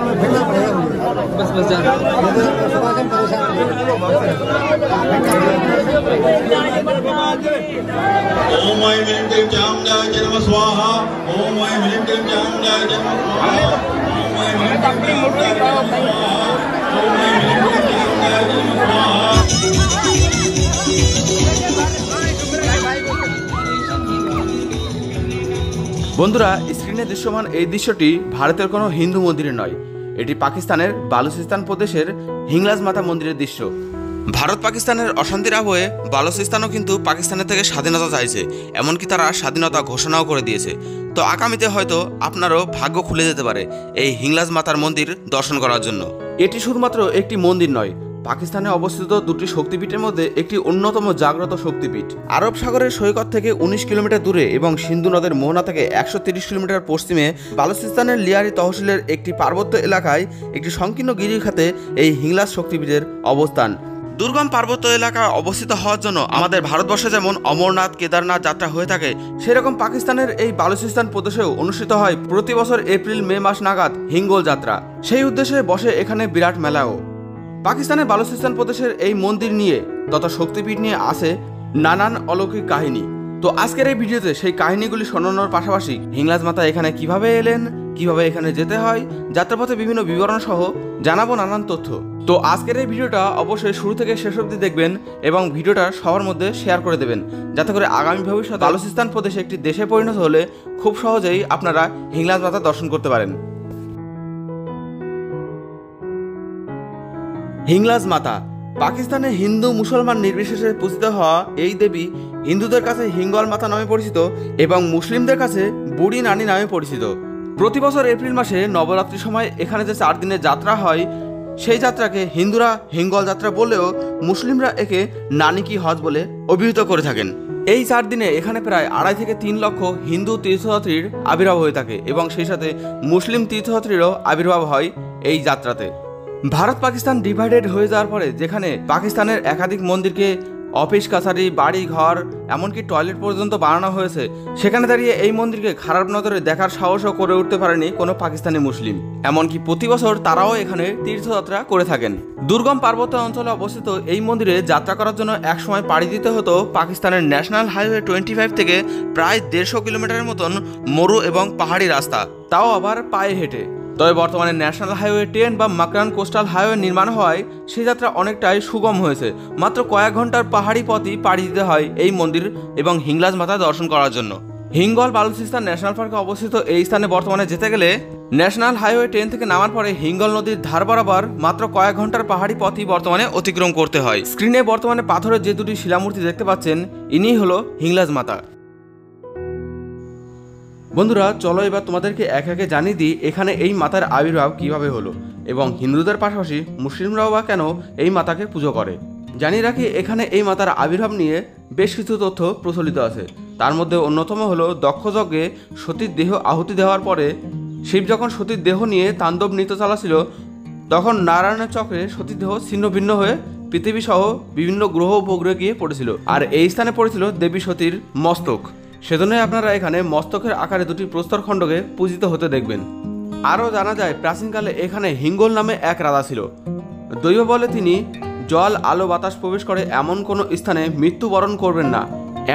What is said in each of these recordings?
बस बस जा ओम ऐं ह्रीं क्लीं चामुण्डाय नमः स्वाहा। ओम ऐं ह्रीं क्लीं चामुण्डाय नमः स्वाहा। ओम ऐं ह्रीं क्लीं चामुण्डाय नमः स्वाहा। ओम ऐं ह्रीं क्लीं चामुण्डाय नमः स्वाहा। বন্ধুরা, স্ক্রিনে দৃশ্যমান এই দৃশ্যটি ভারতের কোনো হিন্দু মন্দিরে নয়, এটি পাকিস্তানের বালুচিস্তান প্রদেশের হিংলাজ মাতা মন্দিরের দৃশ্য। ভারত পাকিস্তানের অশান্তির আবহে বালুচিস্তানও কিন্তু পাকিস্তানের থেকে স্বাধীনতা চাইছে, এমনকি তারা স্বাধীনতা ঘোষণাও করে দিয়েছে। তো আগামীতে হয়তো আপনারও ভাগ্য খুলে যেতে পারে এই হিংলাজ মাতার মন্দির দর্শন করার জন্য। এটি শুধুমাত্র একটি মন্দির নয়, পাকিস্তানে অবস্থিত দুটি শক্তিপীঠের মধ্যে একটি অন্যতম জাগ্রত শক্তিপীঠ। আরব সাগরের সৈকত থেকে 19 কিলোমিটার দূরে এবং সিন্ধু নদের মোহনা থেকে 130 কিলোমিটার পশ্চিমে বালুচিস্তানের লিয়ারি তহসিলের একটি পার্বত্য এলাকায় একটি সংকীর্ণ গিরিখাতে এই হিংলাজ শক্তিপীঠের অবস্থান। দুর্গম পার্বত্য এলাকায় অবস্থিত হওয়ার জন্য আমাদের ভারতবর্ষে যেমন অমরনাথ, কেদারনাথ যাত্রা হয়ে থাকে, সেরকম পাকিস্তানের এই বালুচিস্তান প্রদেশেও অনুষ্ঠিত হয় প্রতি বছর এপ্রিল-মে মাস নাগাদ হিঙ্গল যাত্রা। সেই উদ্দেশ্যে বসে এখানে বিরাট মেলাও। পাকিস্তানের বালুচিস্তান প্রদেশের এই মন্দির নিয়ে তথা শক্তিপীঠ নিয়ে আছে নানান অলৌকিক কাহিনী। তো আজকের এই ভিডিওতে সেই কাহিনীগুলি শোনানোর পাশাপাশি হিংলাজ মাতা এখানে কিভাবে এলেন, কিভাবে এখানে যেতে হয়, যাত্রাপথে বিভিন্ন বিবরণ সহ জানাবো নানান তথ্য। তো আজকের এই ভিডিওটা অবশ্যই শুরু থেকে শেষ অবধি দেখবেন এবং ভিডিওটা সবার মধ্যে শেয়ার করে দেবেন, যাতে করে আগামী ভবিষ্যতে বালুচিস্তান প্রদেশ একটি দেশে পরিণত হলে খুব সহজেই আপনারা হিংলাজ মাতা দর্শন করতে পারেন। হিংলাজ মাতা পাকিস্তানে হিন্দু মুসলমান নির্বিশেষে পূজিত হওয়া এই দেবী হিন্দুদের কাছে হিঙ্গল মাতা নামে পরিচিত এবং মুসলিমদের কাছে বুড়ি নানি নামে পরিচিত। প্রতি বছর এপ্রিল মাসে নবরাত্রির সময় এখানে যে 4 দিনের যাত্রা হয়, সেই যাত্রাকে হিন্দুরা হিঙ্গল যাত্রা বললেও মুসলিমরা একে নানি কি হজ বলে অভিহিত করে থাকেন। এই 4 দিনে এখানে প্রায় 2.5 থেকে 3 লক্ষ হিন্দু তীর্থযাত্রীর আবির্ভাব হয়ে থাকে এবং সেই সাথে মুসলিম তীর্থযাত্রীরও আবির্ভাব হয় এই যাত্রাতে। ভারত পাকিস্তান ডিভাইডেড হয়ে যাওয়ার পরে যেখানে পাকিস্তানের একাধিক মন্দিরকে অফিস কাছারি, বাড়ি ঘর, এমনকি টয়লেট পর্যন্ত বানানো হয়েছে, সেখানে দাঁড়িয়ে এই মন্দিরকে খারাপ নজরে দেখার সাহসও করে উঠতে পারেনি কোনো পাকিস্তানি মুসলিম। এমনকি প্রতি বছর তারাও এখানে তীর্থযাত্রা করে থাকেন। দুর্গম পার্বত্য অঞ্চলে অবস্থিত এই মন্দিরে যাত্রা করার জন্য একসময় পাড়ি দিতে হতো পাকিস্তানের ন্যাশনাল হাইওয়ে 25 থেকে প্রায় 150 কিলোমিটারের মতন মরু এবং পাহাড়ি রাস্তা, তাও আবার পায়ে হেঁটে। তবে বর্তমানে ন্যাশনাল হাইওয়ে 10 বা মাকরান কোস্টাল হাইওয়ে নির্মাণ হওয়ায় সেই যাত্রা অনেকটাই সুগম হয়েছে। মাত্র কয়েক ঘন্টার পাহাড়ি পথই পাড়ি দিতে হয় এই মন্দির এবং হিংলাজ মাতা দর্শন করার জন্য। হিঙ্গল বালুচিস্তান ন্যাশনাল পার্কে অবস্থিত এই স্থানে বর্তমানে যেতে গেলে ন্যাশনাল হাইওয়ে 10 থেকে নামার পরে হিঙ্গল নদীর ধার বরাবর মাত্র কয়েক ঘন্টার পাহাড়ি পথই বর্তমানে অতিক্রম করতে হয়। স্ক্রিনে বর্তমানে পাথরের যে দুটি শিলামূর্তি দেখতে পাচ্ছেন, ইনিই হলো হিংলাজ মাতা। বন্ধুরা, চলো এবার তোমাদেরকে একে একে জানিয়ে দিই এখানে এই মাতার আবির্ভাব কিভাবে হলো এবং হিন্দুদের পাশাপাশি মুসলিমরাও বা কেন এই মাতাকে পুজো করে। জানিয়ে রাখি, এখানে এই মাতার আবির্ভাব নিয়ে বেশ কিছু তথ্য প্রচলিত আছে। তার মধ্যে অন্যতম হলো দক্ষযজ্ঞে সতীর দেহ আহুতি দেওয়ার পরে শিব যখন সতীর দেহ নিয়ে তাণ্ডব নৃত্য চালাছিল, তখন নারায়ণের চক্রে সতীর দেহ ছিন্ন ভিন্ন হয়ে পৃথিবী সহ বিভিন্ন গ্রহ উপগ্রহে গিয়ে পড়েছিল, আর এই স্থানে পড়েছিল দেবী সতীর মস্তক। সেজন্যই আপনারা এখানে মস্তকের আকারে দুটি প্রস্তরখণ্ডকে পূজিত হতে দেখবেন। আরও জানা যায় প্রাচীনকালে এখানে হিঙ্গল নামে এক রাজা ছিল। দৈব বলে তিনি জল, আলো, বাতাস প্রবেশ করে এমন কোনো স্থানে মৃত্যুবরণ করবেন না,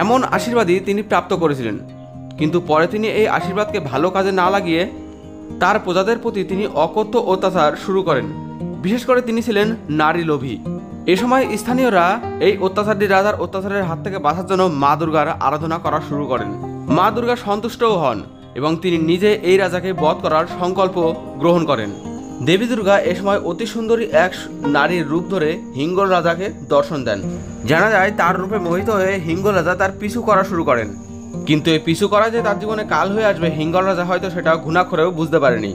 এমন আশীর্বাদই তিনি প্রাপ্ত করেছিলেন। কিন্তু পরে তিনি এই আশীর্বাদকে ভালো কাজে না লাগিয়ে তার প্রজাদের প্রতি তিনি অকথ্য অত্যাচার শুরু করেন। বিশেষ করে তিনি ছিলেন নারী লোভী। এ সময় স্থানীয়রা এই অত্যাচারী রাজার অত্যাচারের হাত থেকে বাঁচার জন্য মা দুর্গার আরাধনা করা শুরু করেন। মা দুর্গা সন্তুষ্টও হন এবং তিনি নিজে এই রাজাকে বধ করার সংকল্প গ্রহণ করেন। দেবী দুর্গা এ সময় অতি সুন্দরী এক নারীর রূপ ধরে হিঙ্গল রাজাকে দর্শন দেন। জানা যায় তার রূপে মোহিত হয়ে হিঙ্গল রাজা তার পিছু করা শুরু করেন, কিন্তু এই পিছু করা যে তার জীবনে কাল হয়ে আসবে হিঙ্গল রাজা হয়তো সেটা ঘুণাক্ষরেও বুঝতে পারেনি।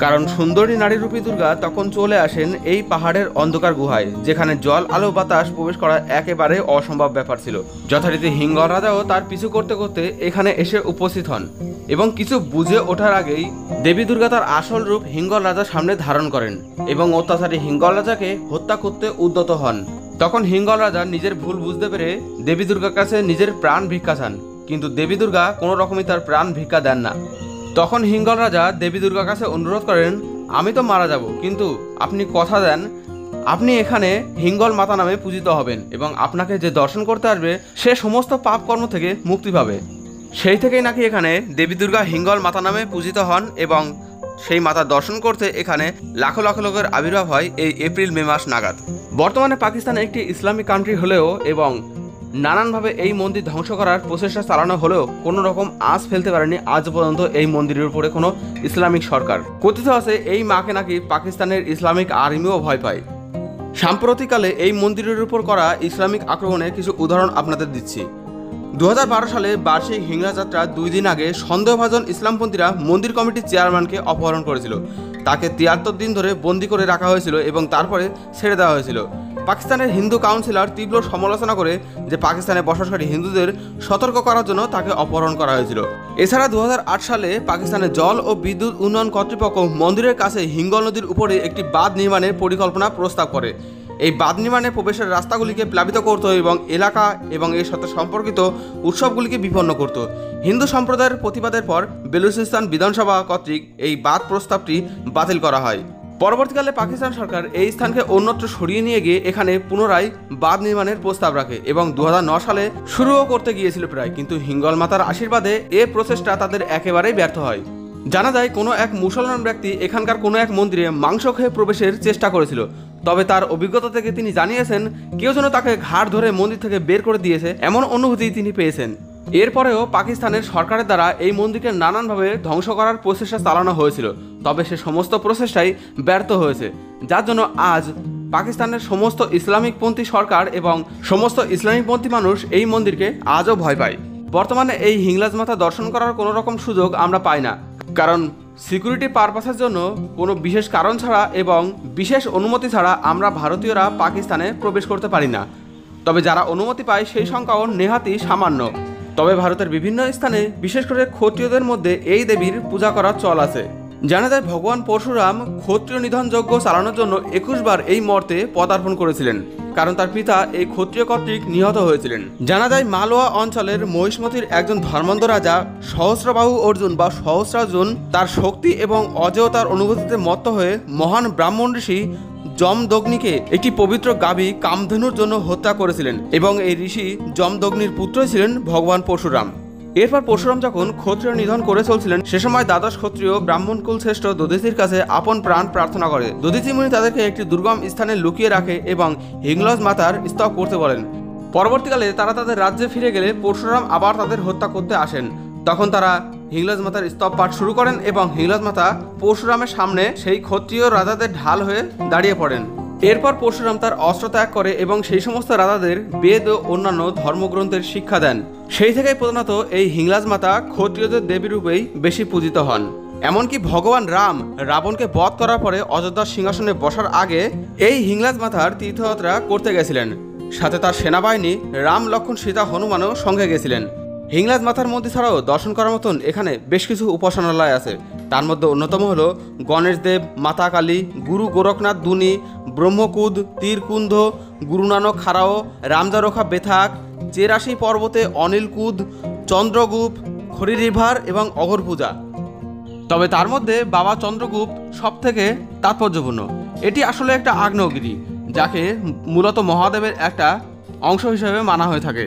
কারণ সুন্দরী নারী রূপী দুর্গা তখন চলে আসেন এই পাহাড়ের অন্ধকার গুহায়, যেখানে জল, আলো, বাতাস প্রবেশ করা একেবারে অসম্ভব ব্যাপার ছিল। যথারীতি হিঙ্গল রাজাও তার পিছু করতে করতে এখানে এসে উপস্থিত হন এবং কিছু বুঝে ওঠার আগেই দেবী দুর্গা তার আসল রূপ হিঙ্গল রাজার সামনে ধারণ করেন এবং অত্যাচারী হিঙ্গল রাজাকে হত্যা করতে উদ্যত হন। তখন হিঙ্গল রাজা নিজের ভুল বুঝতে পেরে দেবী দুর্গার কাছে নিজের প্রাণ ভিক্ষা চান, কিন্তু দেবী দুর্গা কোনো রকমই তার প্রাণ ভিক্ষা দেন না। তখন হিঙ্গল রাজা দেবী দুর্গার কাছে অনুরোধ করেন আমি তো মারা যাব, কিন্তু আপনি কথা দেন আপনি এখানে হিঙ্গল মাতা নামে পূজিত হবেন এবং আপনাকে যে দর্শন করতে আসবে সে সমস্ত পাপ কর্ম থেকে মুক্তি পাবে। সেই থেকেই নাকি এখানে দেবী দুর্গা হিঙ্গল মাতা নামে পূজিত হন এবং সেই মাতার দর্শন করতে এখানে লাখো লাখো লোকের আবির্ভাব হয় এই এপ্রিল মে মাস নাগাদ। বর্তমানে পাকিস্তান একটি ইসলামিক কান্ট্রি হলেও এবং নানানভাবে এই মন্দির ধ্বংস করার প্রচেষ্টা চালানো হলেও কোনো রকম আঁচ ফেলতে পারেনি আজ পর্যন্ত এই মন্দিরের উপরে কোনো ইসলামিক সরকার। কথিত আছে এই মাকে নাকি পাকিস্তানের ইসলামিক আর্মিও ভয় পায়। সাম্প্রতিককালে এই মন্দিরের উপর করা ইসলামিক আক্রমণের কিছু উদাহরণ আপনাদের দিচ্ছি। 2012 সালে বার্ষিক হিংলা যাত্রা 2 দিন আগে সন্দেহভাজন ইসলামপন্থীরা মন্দির কমিটির চেয়ারম্যানকে অপহরণ করেছিল। তাকে 73 দিন ধরে বন্দি করে রাখা হয়েছিল এবং তারপরে ছেড়ে দেওয়া হয়েছিল। পাকিস্তানের হিন্দু কাউন্সিলর তীব্র সমালোচনা করে যে পাকিস্তানে বসবাসকারী হিন্দুদের সতর্ক করার জন্য তাকে অপহরণ করা হয়েছিল। এছাড়া 2008 সালে পাকিস্তানের জল ও বিদ্যুৎ উন্নয়ন কর্তৃপক্ষ মন্দিরের কাছে হিঙ্গল নদীর উপরে একটি বাঁধ নির্মাণের পরিকল্পনা প্রস্তাব করে। এই বাঁধ নির্মাণে প্রবেশের রাস্তাগুলিকে প্লাবিত করত এবং এলাকা এবং এর সাথে সম্পর্কিত উৎসবগুলিকে বিপন্ন করত। হিন্দু সম্প্রদায়ের প্রতিবাদের পর বেলুচিস্তান বিধানসভা কর্তৃক এই বাঁধ প্রস্তাবটি বাতিল করা হয়। পরবর্তীকালে পাকিস্তান সরকার এই স্থানকে অন্যত্র সরিয়ে নিয়ে গিয়ে এখানে পুনরায় বাঁধ নির্মাণের প্রস্তাব রাখে এবং 2009 সালে শুরুও করতে গিয়েছিল প্রায়, কিন্তু হিঙ্গল মাতার আশীর্বাদে এ প্রচেষ্টা তাদের একেবারেই ব্যর্থ হয়। জানা যায় কোনো এক মুসলমান ব্যক্তি এখানকার কোনো এক মন্দিরে মাংস খেয়ে প্রবেশের চেষ্টা করেছিল, তবে তার অভিজ্ঞতা থেকে তিনি জানিয়েছেন কেউ যেন তাকে ঘাড় ধরে মন্দির থেকে বের করে দিয়েছে এমন অনুভূতি তিনি পেয়েছেন। এরপরেও পাকিস্তানের সরকারের দ্বারা এই মন্দিরকে নানানভাবে ধ্বংস করার প্রচেষ্টা চালানো হয়েছিল, তবে সে সমস্ত প্রচেষ্টাই ব্যর্থ হয়েছে, যার জন্য আজ পাকিস্তানের সমস্ত ইসলামিকপন্থী সরকার এবং সমস্ত ইসলামিকপন্থী মানুষ এই মন্দিরকে আজও ভয় পায়। বর্তমানে এই হিংলাজ মাতা দর্শন করার কোনো রকম সুযোগ আমরা পাই না, কারণ সিকিউরিটি পারপাসের জন্য কোনো বিশেষ কারণ ছাড়া এবং বিশেষ অনুমতি ছাড়া আমরা ভারতীয়রা পাকিস্তানে প্রবেশ করতে পারি না। তবে যারা অনুমতি পায় সেই সংখ্যাও নেহাতই সামান্য। তবে ভারতের বিভিন্ন স্থানে বিশেষ করে ক্ষত্রিয়দের মধ্যে এই দেবীর পূজা করার চল আছে। জানা যায় ভগবান পরশুরাম ক্ষত্রিয় নিধন যজ্ঞ চালানোর জন্য 21 বার এই মর্তে পদার্পণ করেছিলেন, কারণ তার পিতা এই ক্ষত্রিয় কর্তৃক নিহত হয়েছিলেন। জানা যায় মালওয়া অঞ্চলের মহিষ্মতির একজন ধর্মান্ধ রাজা সহস্রবাহু অর্জুন বা সহস্রার্জুন তার শক্তি এবং অজেয়তার অনুভূতিতে মত্ত হয়ে মহান ব্রাহ্মণ ঋষি যমদগ্নিকে একটি পবিত্র গাভী কামধেনুর জন্য হত্যা করেছিলেন এবং এই ঋষি যমদগ্নির পুত্রই ছিলেন ভগবান পরশুরাম। এরপর পরশুরাম যখন ক্ষত্রিয় নিধন করে চলছিলেন সে সময় দ্বাদশ ক্ষত্রিয় ব্রাহ্মণকুল শ্রেষ্ঠ দধিচির কাছে আপন প্রাণ প্রার্থনা করে। দধিচি মুনি তাদেরকে একটি দুর্গম স্থানে লুকিয়ে রাখে এবং হিংলজ মাতার স্তব করতে বলেন। পরবর্তীকালে তারা তাদের রাজ্যে ফিরে গেলে পরশুরাম আবার তাদের হত্যা করতে আসেন। তখন তারা হিংলজ মাতার স্তব পাঠ শুরু করেন এবং হিংলজ মাতা পরশুরামের সামনে সেই ক্ষত্রিয় রাজাদের ঢাল হয়ে দাঁড়িয়ে পড়েন। এরপর পরশুরাম তার অস্ত্র ত্যাগ করে এবং সেই সমস্ত রাজাদের বেদ ও অন্যান্য ধর্মগ্রন্থের শিক্ষা দেন। সেই থেকেই প্রধানত এই হিংলাজ মাতা ক্ষত্রিয়দের দেবী রূপেই বেশি পূজিত হন। এমনকি ভগবান রাম রাবণকে বধ করার পরে অযোধ্যার সিংহাসনে বসার আগে এই হিংলাজ মাতার তীর্থযাত্রা করতে গেছিলেন। সাথে তার সেনাবাহিনী রাম লক্ষ্মণ সীতা হনুমানও সঙ্গে গেছিলেন। হিংলাজ মাতার মন্দির ছাড়াও দর্শন করার মতন এখানে বেশ কিছু উপাসনালয় আছে। তার মধ্যে অন্যতম হলো গণেশ দেব, মাতা কালী, গুরু গোরখনাথ দুনি, ব্রহ্মকুদ, তীরকুন্ধ, গুরু নানক খারাও, রামজারোখা বেথাক, চেরাশি পর্বতে অনিলকুদ, চন্দ্রগুপ, খড়ি রিভার এবং অঘর পূজা। তবে তার মধ্যে বাবা চন্দ্রগুপ্ত সব থেকে তাৎপর্যপূর্ণ। এটি আসলে একটা আগ্নেয়গিরি যাকে মূলত মহাদেবের একটা অংশ হিসেবে মানা হয়ে থাকে।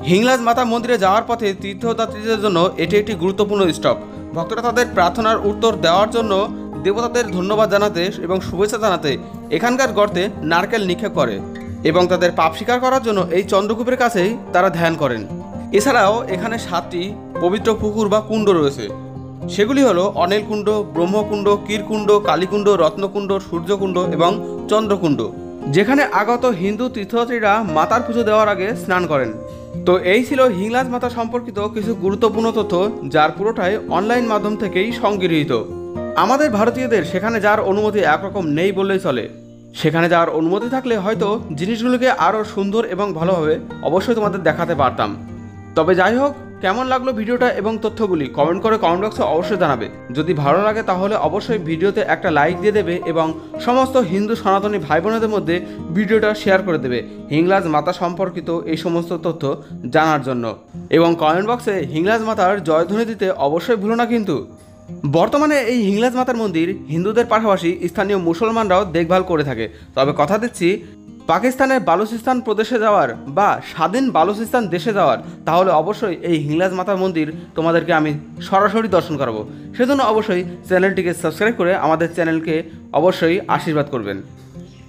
হিংলাজ মাতা মন্দিরে যাওয়ার পথে তীর্থযাত্রীদের জন্য এটি একটি গুরুত্বপূর্ণ স্টপ। ভক্তরা তাদের প্রার্থনার উত্তর দেওয়ার জন্য দেবতাদের ধন্যবাদ জানাতে এবং শুভেচ্ছা জানাতে এখানকার গর্তে নারকেল নিক্ষেপ করে এবং তাদের পাপ স্বীকার করার জন্য এই চন্দ্রকূপের কাছেই তারা ধ্যান করেন। এছাড়াও এখানে 7টি পবিত্র পুকুর বা কুণ্ড রয়েছে। সেগুলি হলো অনিলকুণ্ড, ব্রহ্মকুণ্ড, কীরকুণ্ড, কালীকুণ্ড, রত্নকুণ্ড, সূর্যকুণ্ড এবং চন্দ্রকুণ্ড, যেখানে আগত হিন্দু তীর্থযাত্রীরা মাতার পুজো দেওয়ার আগে স্নান করেন। তো এই ছিল হিংলাজ মাতা সম্পর্কিত কিছু গুরুত্বপূর্ণ তথ্য, যার পুরোটাই অনলাইন মাধ্যম থেকেই সংগৃহীত। আমাদের ভারতীয়দের সেখানে যাওয়ার অনুমতি একরকম নেই বললেই চলে। সেখানে যাওয়ার অনুমতি থাকলে হয়তো জিনিসগুলোকে আরও সুন্দর এবং ভালোভাবে অবশ্যই তোমাদের দেখাতে পারতাম। তবে যাই হোক, কেমন লাগলো ভিডিওটা এবং তথ্যগুলি কমেন্ট করে কমেন্ট বক্সে অবশ্যই জানাবে। যদি ভালো লাগে তাহলে অবশ্যই ভিডিওতে একটা লাইক দিয়ে দেবে এবং সমস্ত হিন্দু সনাতনী ভাই বোনেদের মধ্যে ভিডিওটা শেয়ার করে দেবে হিংলাজ মাতা সম্পর্কিত এই সমস্ত তথ্য জানার জন্য। এবং কমেন্ট বক্সে হিংলাজ মাতার জয়ধ্বনি দিতে অবশ্যই ভুলো না কিন্তু। বর্তমানে এই হিংলাজ মাতার মন্দির হিন্দুদের পাশাপাশি স্থানীয় মুসলমানরাও দেখভাল করে থাকে। তবে কথা দিচ্ছি, পাকিস্তানের বালুচিস্তান প্রদেশে যাওয়ার বা স্বাধীন বালুচিস্তান দেশে যাওয়ার তাহলে অবশ্যই এই হিংলাজ মাতার মন্দির তোমাদেরকে আমি সরাসরি দর্শন করাবো। সেজন্য অবশ্যই চ্যানেলটিকে সাবস্ক্রাইব করে আমাদের চ্যানেলকে অবশ্যই আশীর্বাদ করবেন।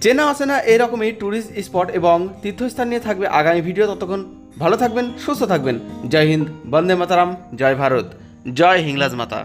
চেনা অচেনা এরকমই ট্যুরিস্ট স্পট এবং তীর্থস্থান নিয়ে থাকবে আগামী ভিডিও। ততক্ষণ ভালো থাকবেন, সুস্থ থাকবেন। জয় হিন্দ, বন্দে মাতারাম, জয় ভারত, জয় হিংলাজ মাতা।